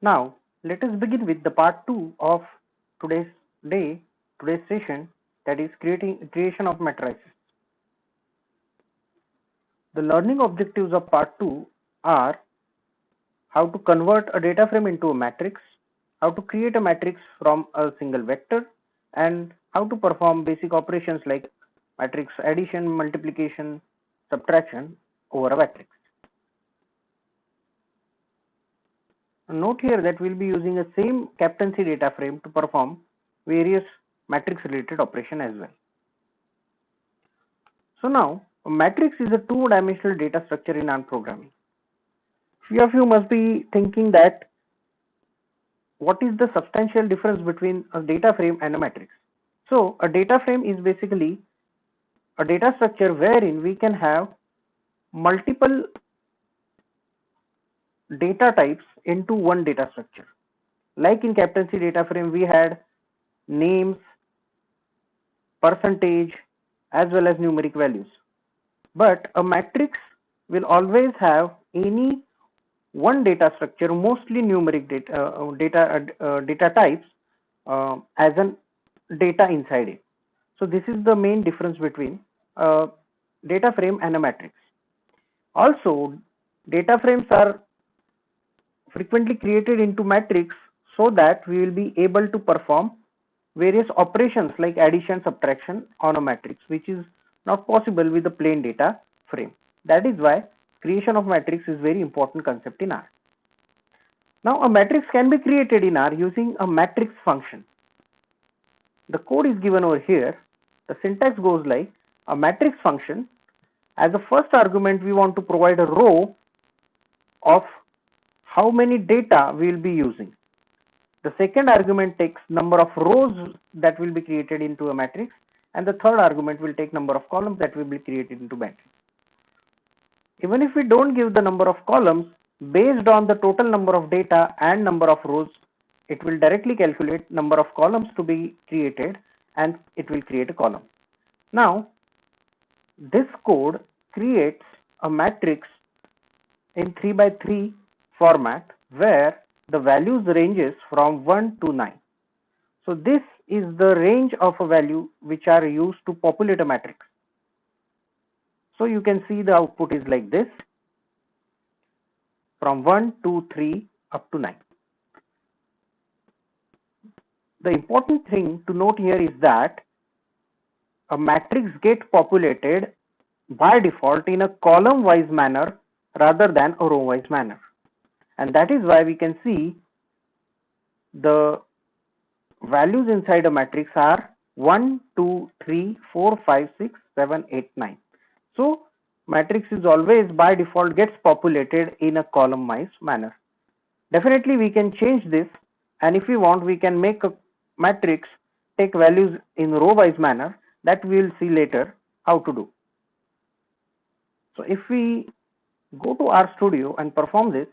Now, let us begin with the part 2 of today's today's session, that is creation of matrices. The learning objectives of part 2 are how to convert a data frame into a matrix, how to create a matrix from a single vector, and how to perform basic operations like matrix addition, multiplication, subtraction over a matrix. Note here that we'll be using the same captaincy data frame to perform various matrix related operation as well. So now, a matrix is a two-dimensional data structure in ARM programming. Few of you must be thinking that what is the substantial difference between a data frame and a matrix? So a data frame is basically a data structure wherein we can have multiple data types into one data structure. Like in captaincy data frame, we had names, percentage, as well as numeric values. But a matrix will always have any one data structure, mostly numeric data types as an data inside it. So this is the main difference between a data frame and a matrix. Also, data frames are frequently created into matrix so that we will be able to perform various operations like addition, subtraction on a matrix, which is not possible with a plain data frame. That is why creation of matrix is very important concept in R. Now a matrix can be created in R using a matrix function. The code is given over here. The syntax goes like a matrix function. As a first argument, we want to provide a row of how many data we will be using. The second argument takes number of rows that will be created into a matrix, and the third argument will take number of columns that will be created into matrix. Even if we don't give the number of columns, based on the total number of data and number of rows, it will directly calculate number of columns to be created and it will create a column. Now, this code creates a matrix in 3 by 3 format where the values ranges from 1 to 9. So this is the range of a value which are used to populate a matrix. So you can see the output is like this, from 1, 2, 3 up to 9. The important thing to note here is that a matrix gets populated by default in a column wise manner rather than a row wise manner. And that is why we can see the values inside a matrix are 1, 2, 3, 4, 5, 6, 7, 8, 9. So matrix is always by default gets populated in a column wise manner. Definitely we can change this, and if we want we can make a matrix take values in row wise manner. That we will see later how to do. So if we go to RStudio and perform this,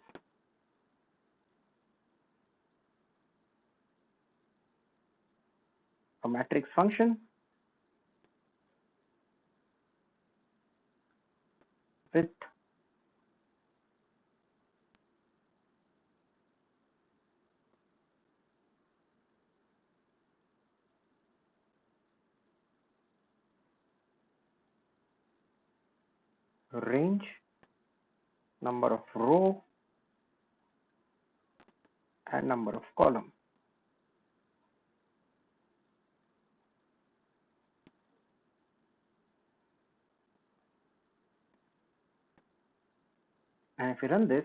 a matrix function with range, number of row and number of column. And if we run this,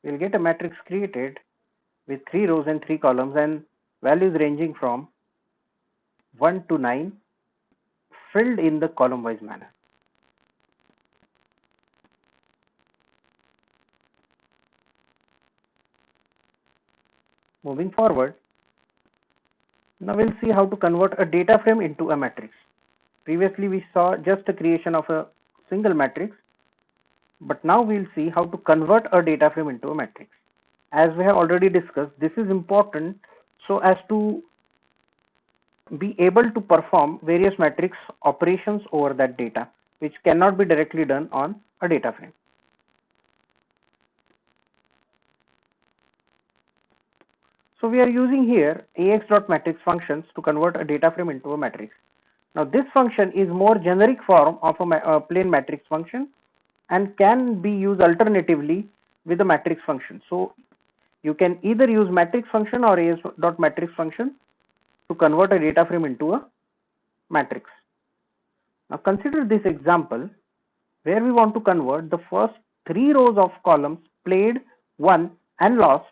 we'll get a matrix created with 3 rows and 3 columns and values ranging from 1 to 9 filled in the column wise manner. Moving forward, now we'll see how to convert a data frame into a matrix. Previously we saw just the creation of a single matrix, but now we'll see how to convert a data frame into a matrix. As we have already discussed, this is important so as to be able to perform various matrix operations over that data, which cannot be directly done on a data frame. So we are using here ax.matrix functions to convert a data frame into a matrix. Now this function is more generic form of a plain matrix function and can be used alternatively with the matrix function. So you can either use matrix function or as.matrix function to convert a data frame into a matrix. Now consider this example where we want to convert the first three rows of columns played, won and lost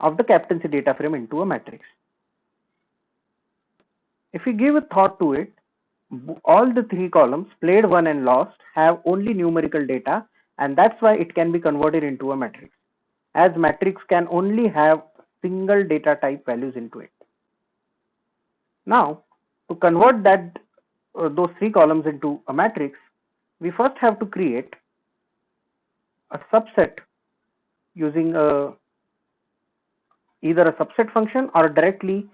of the captaincy data frame into a matrix. If we give a thought to it, all the three columns played, won and lost have only numerical data, and that's why it can be converted into a matrix, as matrix can only have single data type values into it. Now to convert those three columns into a matrix, we first have to create a subset using either a subset function or directly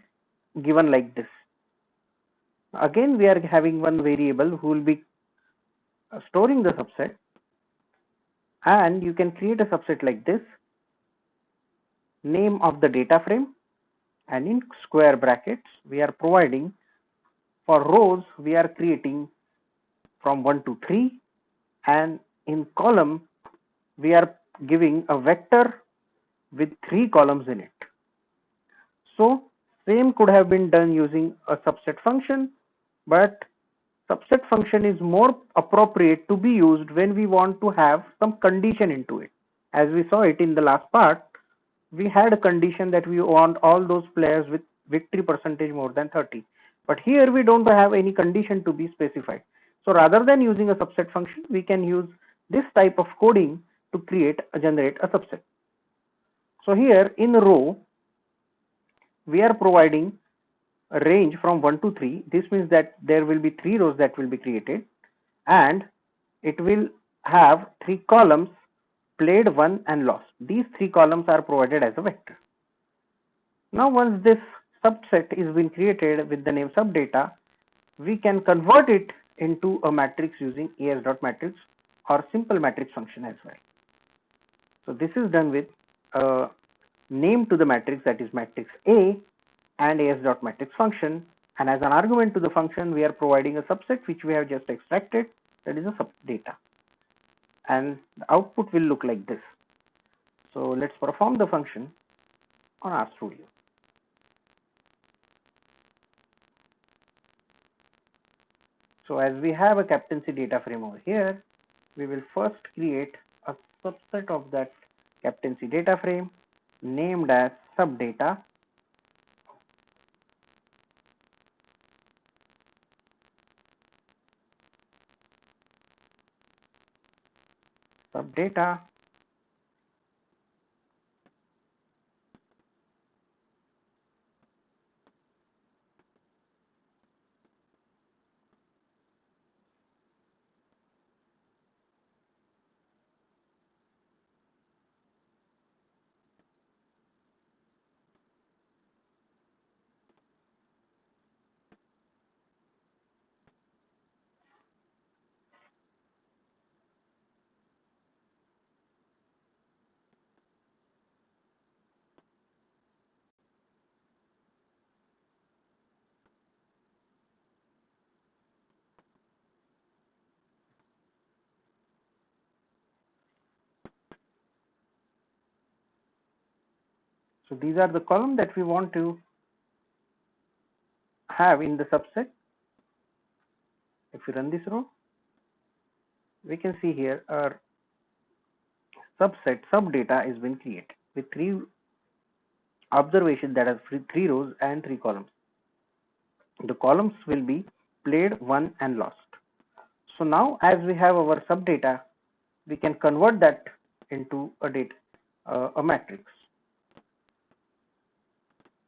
given like this. Again, we are having one variable who will be storing the subset, and you can create a subset like this, name of the data frame, and in square brackets we are providing for rows we are creating from 1 to 3, and in column we are giving a vector with 3 columns in it. So same could have been done using a subset function, but subset function is more appropriate to be used when we want to have some condition into it. As we saw it in the last part, we had a condition that we want all those players with victory percentage more than 30. But here we don't have any condition to be specified. So rather than using a subset function, we can use this type of coding to generate a subset. So here in row, we are providing a range from 1 to 3. This means that there will be 3 rows that will be created, and it will have 3 columns played, won and lost. These 3 columns are provided as a vector. Now once this subset is been created with the name subdata, we can convert it into a matrix using as.matrix or simple matrix function as well. So this is done with a name to the matrix, that is matrix A, and as.matrix function, and as an argument to the function we are providing a subset which we have just extracted, that is a subdata, and the output will look like this. So let's perform the function on RStudio. So as we have a captaincy data frame over here, we will first create a subset of that captaincy data frame named as subdata, subdata, so these are the columns that we want to have in the subset. If we run this row, we can see here our subset subdata has been created with 3 observations, that are 3 rows and 3 columns. The columns will be played, won and lost. So now as we have our subdata, we can convert that into a matrix.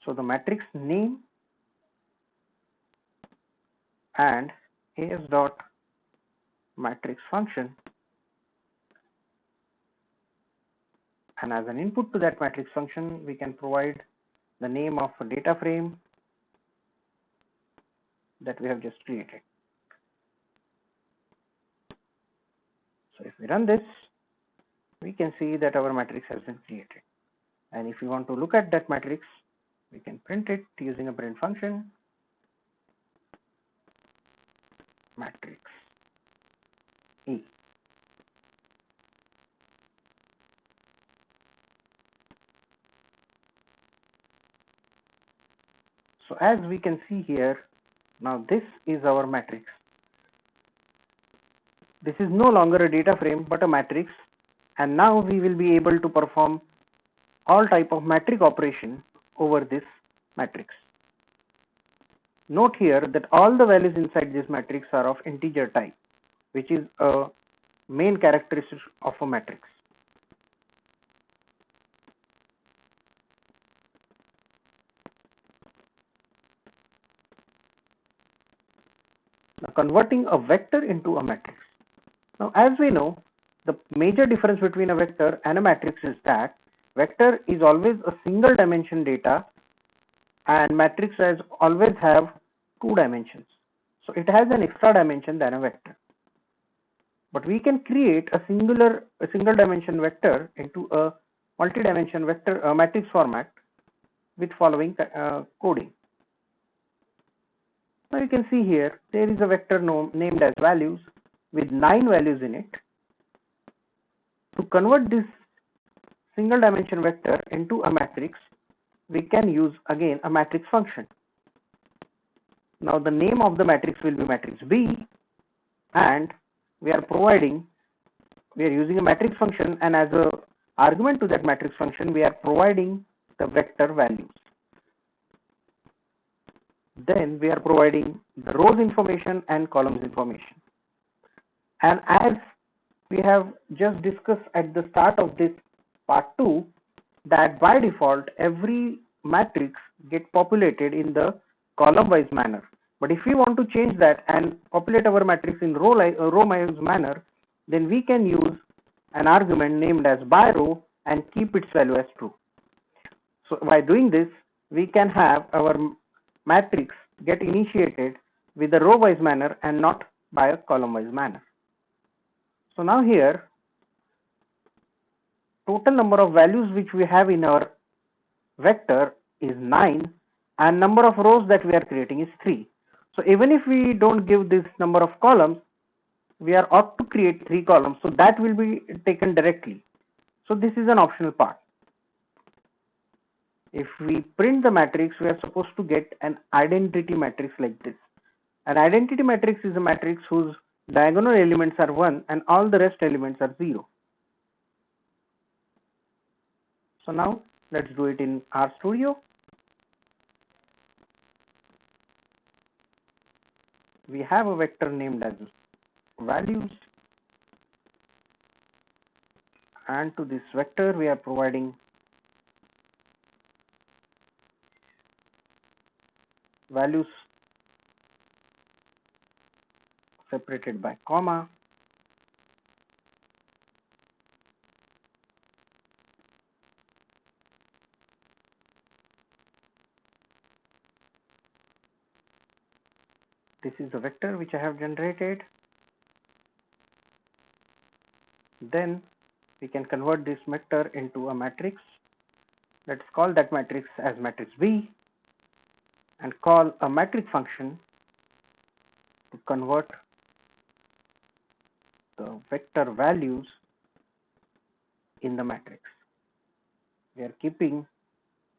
So the matrix name and as.matrix function, and as an input to that matrix function we can provide the name of a data frame that we have just created. So if we run this, we can see that our matrix has been created, and if we want to look at that matrix, We can print it using a print function, matrix E. So as we can see here, now this is our matrix. This is no longer a data frame but a matrix, and now we will be able to perform all type of matrix operation over this matrix. Note here that all the values inside this matrix are of integer type, which is a main characteristic of a matrix. Now converting a vector into a matrix. Now as we know, the major difference between a vector and a matrix is that vector is always a single dimension data and matrix has always have two dimensions. So it has an extra dimension than a vector. But we can create a single dimension vector into a multi-dimension vector matrix format with following coding. Now you can see here there is a vector named as values with 9 values in it. To convert this single dimension vector into a matrix, we can use again a matrix function. Now the name of the matrix will be matrix B, and we are using a matrix function, and as a argument to that matrix function we are providing the vector values. Then we are providing the rows information and columns information. And as we have just discussed at the start of this part 2, that by default every matrix get populated in the column wise manner. But if we want to change that and populate our matrix in row wise manner, then we can use an argument named as by row and keep its value as true. So by doing this, we can have our matrix get initiated with a row wise manner and not by a column wise manner. So now here, total number of values which we have in our vector is 9 and number of rows that we are creating is 3. So even if we don't give this number of columns, we are ought to create 3 columns, so that will be taken directly. So this is an optional part. If we print the matrix, we are supposed to get an identity matrix like this. An identity matrix is a matrix whose diagonal elements are 1 and all the rest elements are 0. So now let's do it in RStudio. We have a vector named as values, and to this vector we are providing values separated by comma. This is the vector which I have generated. Then we can convert this vector into a matrix. Let's call that matrix as matrix B and call a matrix function to convert the vector values in the matrix. We are keeping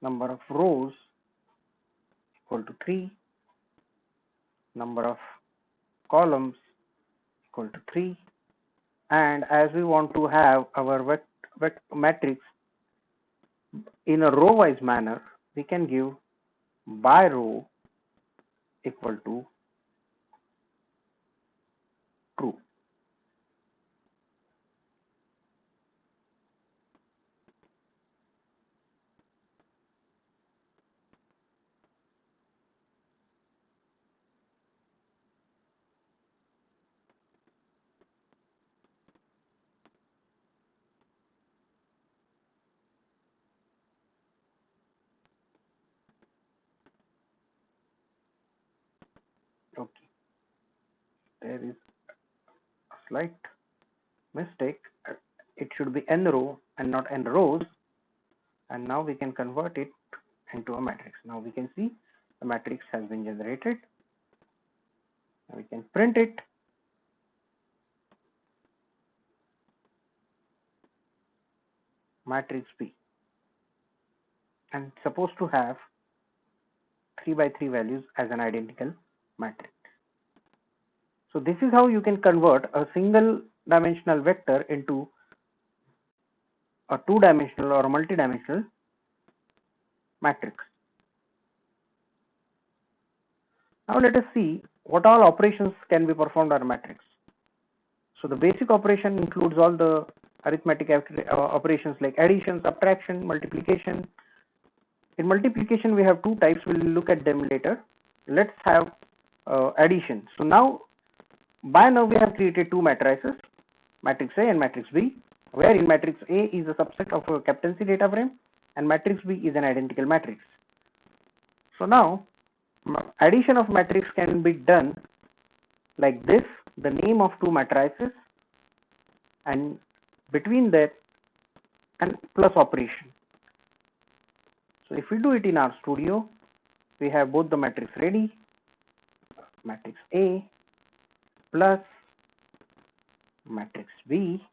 number of rows equal to 3, number of columns equal to 3, and as we want to have our matrix in a row wise manner, we can give by row equal to true. Okay, there is a slight mistake. It should be n row and not n rows, and now we can convert it into a matrix. Now we can see the matrix has been generated. Now we can print it. Matrix B, and it's supposed to have 3 by 3 values as an identical matrix. So this is how you can convert a single dimensional vector into a two-dimensional or a multi-dimensional matrix. Now let us see what all operations can be performed on a matrix. So the basic operation includes all the arithmetic operations like addition, subtraction, multiplication. In multiplication we have two types, we'll look at them later. Let's have addition. So now, by now we have created two matrices, matrix A and matrix B, wherein matrix A is a subset of a captaincy data frame and matrix B is an identical matrix. So now addition of matrix can be done like this, the name of two matrices and between that and plus operation. So if we do it in RStudio, we have both the matrix ready, matrix A plus matrix B,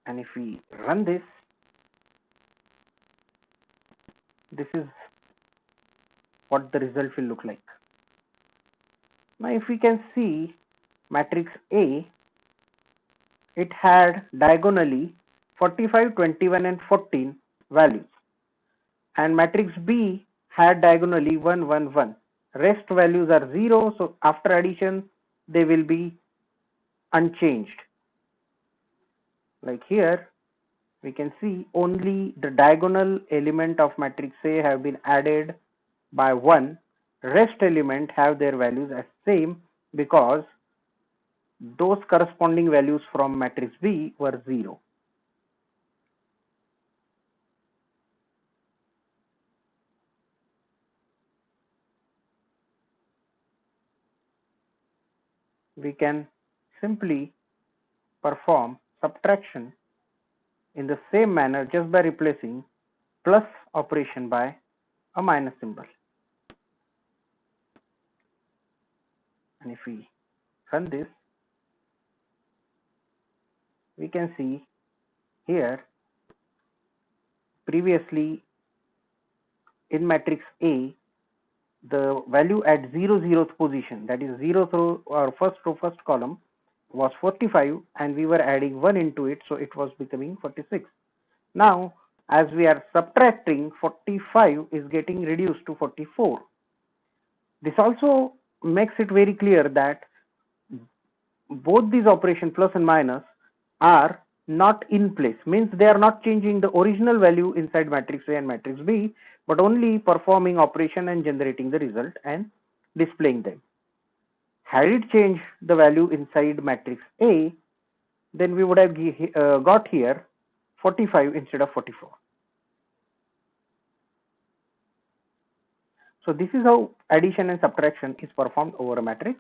and if we run this, this is what the result will look like. Now if we can see matrix A, it had diagonally 45, 21 and 14 values, and matrix B had diagonally 1, 1, 1. Rest values are 0, so after addition they will be unchanged. Like here we can see only the diagonal element of matrix A have been added by 1. Rest element have their values as same because those corresponding values from matrix B were 0. We can simply perform subtraction in the same manner just by replacing plus operation by a minus symbol. And if we run this, we can see here previously in matrix A, the value at 0th position, that is 0th row or first row first column, was 45 and we were adding 1 into it, so it was becoming 46. Now as we are subtracting, 45 is getting reduced to 44. This also makes it very clear that both these operations plus and minus are not in place, means they are not changing the original value inside matrix A and matrix B, but only performing operation and generating the result and displaying them. Had it changed the value inside matrix A, then we would have got here 45 instead of 44. So this is how addition and subtraction is performed over a matrix.